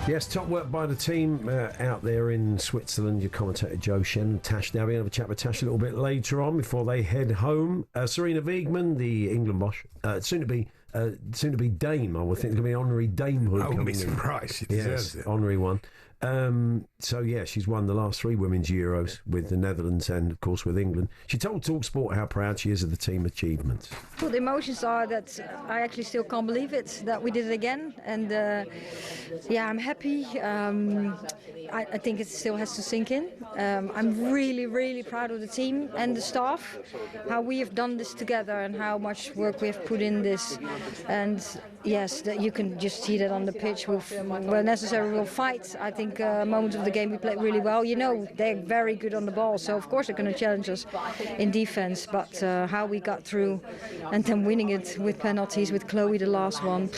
Yes, top work by the team out there in Switzerland. Your commentator Joe Shen, Tash Daly. I'll have a chat with Tash a little bit later on before they head home. Serena Wiegman, the England boss, soon to be Dame. I would think it's going to be honorary damehood. I wouldn't be surprised. She deserves it. Honorary one. So yeah, she's won the last 3 women's Euros with the Netherlands and of course with England. She told talkSPORT how proud she is of the team achievements. Well, the emotions are that I actually still can't believe it, that we did it again, and yeah, I'm happy. I think it still has to sink in. I'm really proud of the team and the staff, how we have done this together and how much work we have put in this. And yes, that you can just see that on the pitch. Where necessary, we'll fight. I think moments of the game we played really well. You know, they're very good on the ball, so of course they're going to challenge us in defense. But how we got through and then winning it with penalties, with Chloe the last one,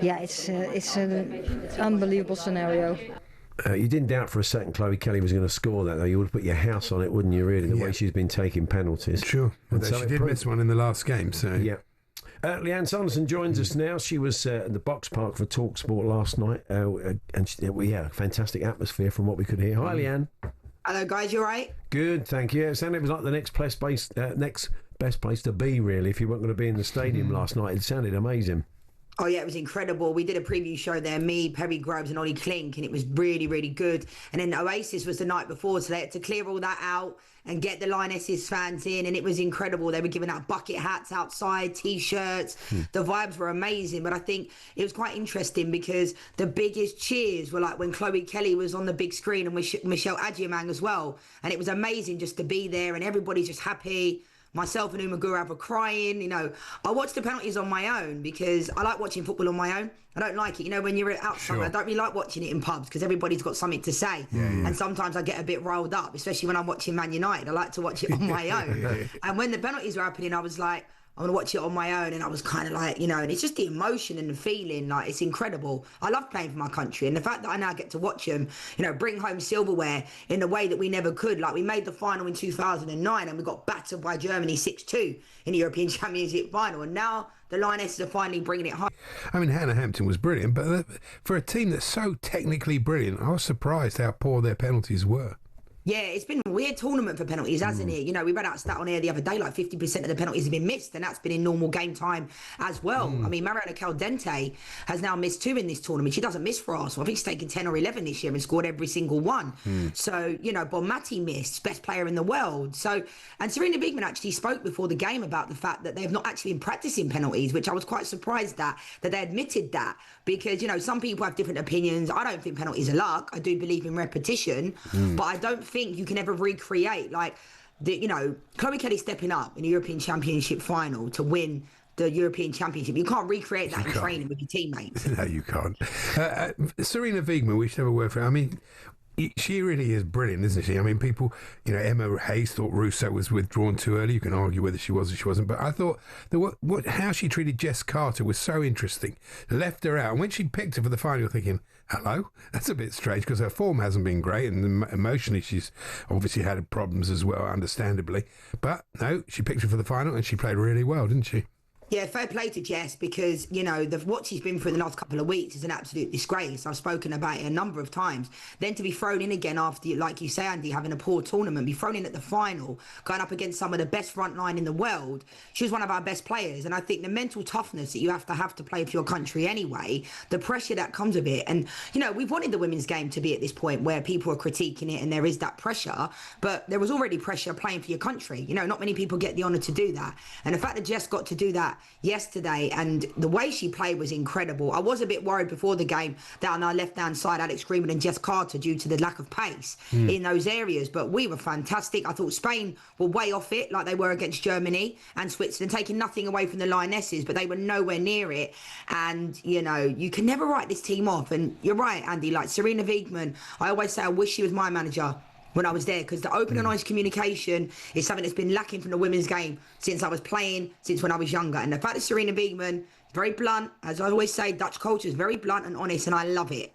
yeah, it's an unbelievable scenario. You didn't doubt for a second Chloe Kelly was going to score that, though. You would have put your house on it, wouldn't you, really, the way she's been taking penalties. Sure. And so she did miss one in the last game, so... Yeah. Lianne Sanderson joins us now. She was at the Box Park for talkSPORT last night, and fantastic atmosphere from what we could hear. Hi, Lianne. Hello, guys. You all right? Good, thank you. It sounded like the next best place to be, really, if you weren't going to be in the stadium last night. It sounded amazing. Oh, yeah, it was incredible. We did a preview show there, me, Perry Groves and Ollie Klink, and it was really good. And then Oasis was the night before, so they had to clear all that out and get the Lionesses fans in, and it was incredible. They were giving out bucket hats outside, T-shirts. The vibes were amazing, but I think it was quite interesting because the biggest cheers were like when Chloe Kelly was on the big screen and Michelle Adjumang as well. And it was amazing just to be there, and everybody's just happy. Myself and Umagura were crying. You know, I watched the penalties on my own because I like watching football on my own. I don't like it. You know, when you're out somewhere, I don't really like watching it in pubs because everybody's got something to say. And sometimes I get a bit rolled up, especially when I'm watching Man United. I like to watch it on my own. And when the penalties were happening, I was like, I'm going to watch it on my own. And I was kind of like, you know, and it's just the emotion and the feeling, like, it's incredible. I love playing for my country. And the fact that I now get to watch them, you know, bring home silverware in the way that we never could. Like, we made the final in 2009 and we got battered by Germany 6-2 in the European Championship final. And now the Lionesses are finally bringing it home. I mean, Hannah Hampton was brilliant, but for a team that's so technically brilliant, I was surprised how poor their penalties were. Yeah, it's been a weird tournament for penalties, hasn't it? You know, we read out a stat on air the other day, like 50% of the penalties have been missed, and that's been in normal game time as well. I mean, Mariana Caldente has now missed 2 in this tournament. She doesn't miss for Arsenal. I think she's taken 10 or 11 this year and scored every single one. So, you know, Bonmati missed, best player in the world. So, and Serena Wiegman actually spoke before the game about the fact that they've not actually been practicing penalties, which I was quite surprised that they admitted that, because, you know, some people have different opinions. I don't think penalties are luck. I do believe in repetition, but I don't think you can ever recreate, like, you know, Chloe Kelly stepping up in the European Championship final to win the European Championship. You can't recreate that in training with your teammates. No, you can't. Serena Wiegman, we should have a word for her. I mean, she really is brilliant, isn't she? I mean, people, you know, Emma Hayes thought Russo was withdrawn too early. You can argue whether she was or she wasn't, but I thought how she treated Jess Carter was so interesting. Left her out, and when she picked her for the final, you're thinking, hello? That's a bit strange because her form hasn't been great, and emotionally she's obviously had problems as well, understandably. But no, she picked her for the final, and she played really well, didn't she? Yeah, fair play to Jess, because, you know, what she's been through the last couple of weeks is an absolute disgrace. I've spoken about it a number of times. Then to be thrown in again after, like you say, Andy, having a poor tournament, be thrown in at the final, going up against some of the best front line in the world. She was one of our best players. And I think the mental toughness that you have to play for your country anyway, the pressure that comes with it. And, you know, we've wanted the women's game to be at this point where people are critiquing it and there is that pressure, but there was already pressure playing for your country. You know, not many people get the honour to do that. And the fact that Jess got to do that yesterday, and the way she played was incredible. I was a bit worried before the game that on our left-hand side, Alex Greenwood and Jess Carter, due to the lack of pace in those areas, but we were fantastic. I thought Spain were way off it, like they were against Germany and Switzerland, taking nothing away from the Lionesses, but they were nowhere near it. And, you know, you can never write this team off. And you're right, Andy, like Serena Wiegman, I always say I wish she was my manager when I was there, because the open and honest communication is something that's been lacking from the women's game since I was playing, since when I was younger. And the fact that Serena Wiegman, very blunt, as I always say, Dutch culture is very blunt and honest, and I love it.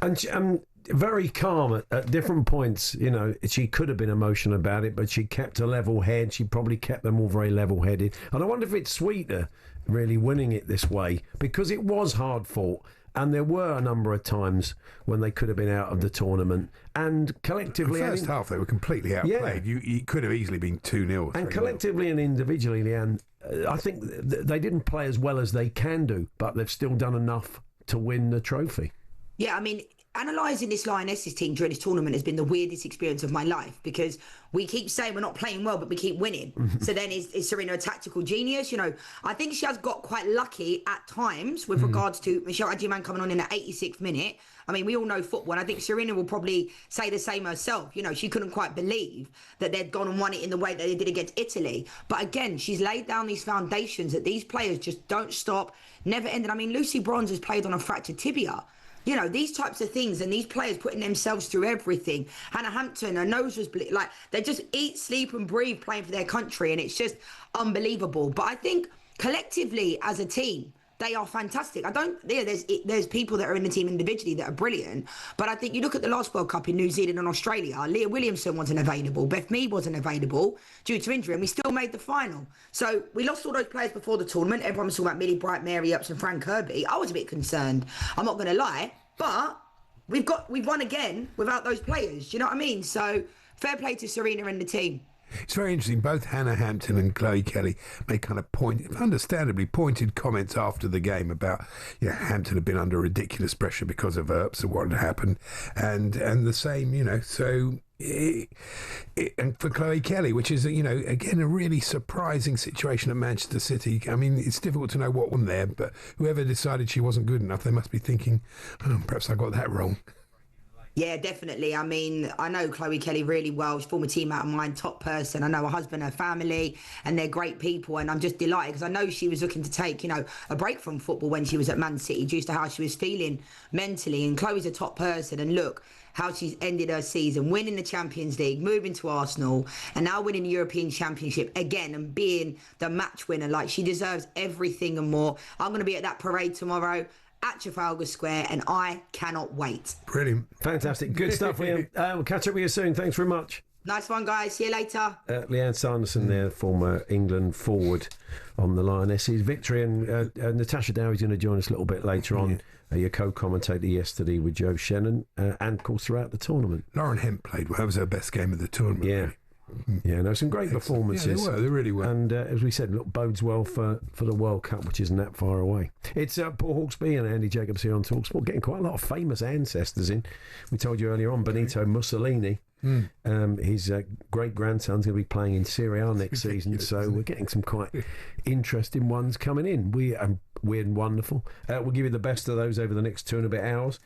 And very calm at different points. You know, she could have been emotional about it, but she kept a level head. She probably kept them all very level-headed. And I wonder if it's sweeter, really, winning it this way, because it was hard fought. And there were a number of times when they could have been out of the tournament. And collectively... The first half, they were completely outplayed. Yeah. You could have easily been 2-0. And collectively and individually, Lianne, I think they didn't play as well as they can do, but they've still done enough to win the trophy. Yeah, I mean, analysing this Lionesses team during this tournament has been the weirdest experience of my life, because we keep saying we're not playing well, but we keep winning. So then is Serena a tactical genius? You know, I think she has got quite lucky at times with regards to Michelle Adjiman coming on in the 86th minute. I mean, we all know football, and I think Serena will probably say the same herself. You know, she couldn't quite believe that they'd gone and won it in the way that they did against Italy. But again, she's laid down these foundations that these players just don't stop, never ended. I mean, Lucy Bronze has played on a fractured tibia. You know, these types of things, and these players putting themselves through everything. Hannah Hampton, her nose was like, they just eat, sleep and breathe playing for their country, and it's just unbelievable. But I think collectively as a team, they are fantastic. There's people that are in the team individually that are brilliant, but I think you look at the last World Cup in New Zealand and Australia, Leah Williamson wasn't available, Beth Mead wasn't available due to injury, and we still made the final. So we lost all those players before the tournament. Everyone was talking about Millie Bright, Mary Earps and Fran Kirby. I was a bit concerned, I'm not going to lie, but we've won again without those players. Do you know what I mean? So fair play to Serena and the team. It's very interesting. Both Hannah Hampton and Chloe Kelly made kind of understandably pointed comments after the game about, you know, Hampton had been under ridiculous pressure because of Earps and what had happened, and the same, you know. So, and for Chloe Kelly, which is, you know, again a really surprising situation at Manchester City. I mean, it's difficult to know what went there, but whoever decided she wasn't good enough, they must be thinking, oh, perhaps I got that wrong. Yeah, definitely. I mean, I know Chloe Kelly really well. She's former teammate of mine, top person. I know her husband, her family, and they're great people. And I'm just delighted because I know she was looking to take, you know, a break from football when she was at Man City due to how she was feeling mentally. And Chloe's a top person. And look how she's ended her season, winning the Champions League, moving to Arsenal, and now winning the European Championship again and being the match winner. Like, she deserves everything and more. I'm going to be at that parade tomorrow at Trafalgar Square, and I cannot wait. Brilliant. Fantastic. Good stuff, Liam. We'll catch up with you soon. Thanks very much. Nice one, guys. See you later. Lianne Sanderson there, former England forward on the Lionesses. Victory, and Natasha Dowie's going to join us a little bit later on. Your co-commentator yesterday with Joe Shannon, and of course throughout the tournament. Lauren Hemp played well. That was her best game of the tournament. Yeah. Really. Yeah, no, some great performances. Yeah, they really were. And as we said, look, bodes well for the World Cup, which isn't that far away. It's Paul Hawksby and Andy Jacobs here on talkSPORT, getting quite a lot of famous ancestors in. We told you earlier on, Benito Mussolini. His great-grandson's going to be playing in Serie A next season, so we're getting some quite interesting ones coming in. Weird and wonderful. We'll give you the best of those over the next 2.5 hours.